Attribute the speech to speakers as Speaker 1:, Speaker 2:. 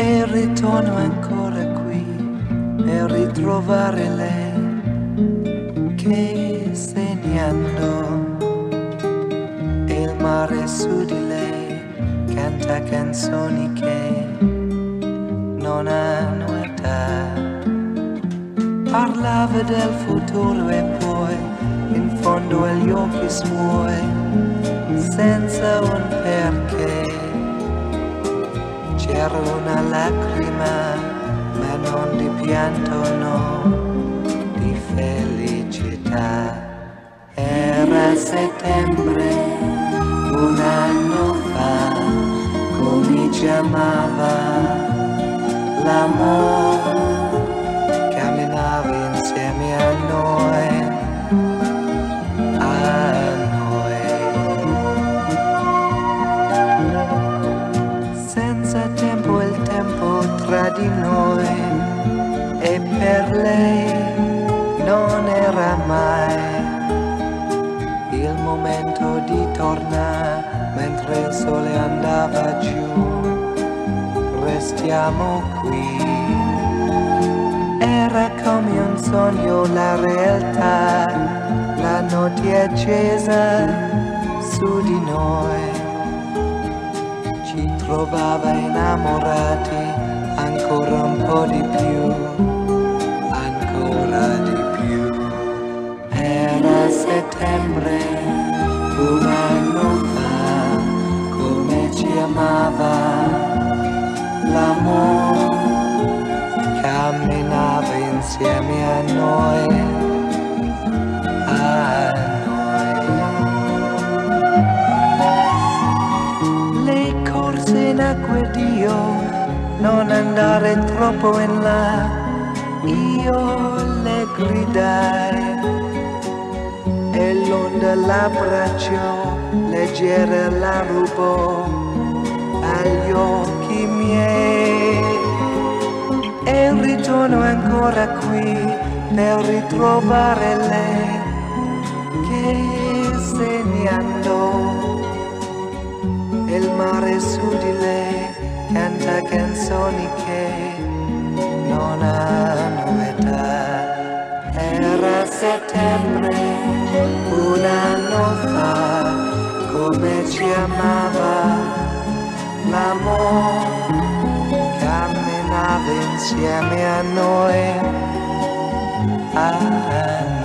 Speaker 1: E ritorno ancora qui per ritrovare lei che segnando il mare su di lei canta canzoni che non hanno età. Parlava del futuro e poi in fondo agli occhi suoi senza un perché c'era una lacrima, ma non di pianto, no, di felicità. Era settembre, un anno fa, come chiamava l'amore, camminava insieme a noi. Tra di noi e per lei non era mai il momento di tornare mentre il sole andava giù. Restiamo qui, era come un sogno la realtà, la notte è accesa su di noi, ci trovava innamorati ancora un po' di più, ancora di più. Era settembre, un anno fa, come ci amava l'amore, camminava insieme a noi, a noi. Lei corse in acqua e Dio, non andare troppo in là, io le gridai e l'onda l'abbracciò, leggera la rubò agli occhi miei. E ritorno ancora qui per ritrovare lei che segnando il mare su di lei canta canzoni che non hanno età. Era settembre, un anno fa, come ci amava l'amore, camminava insieme a noi, a noi.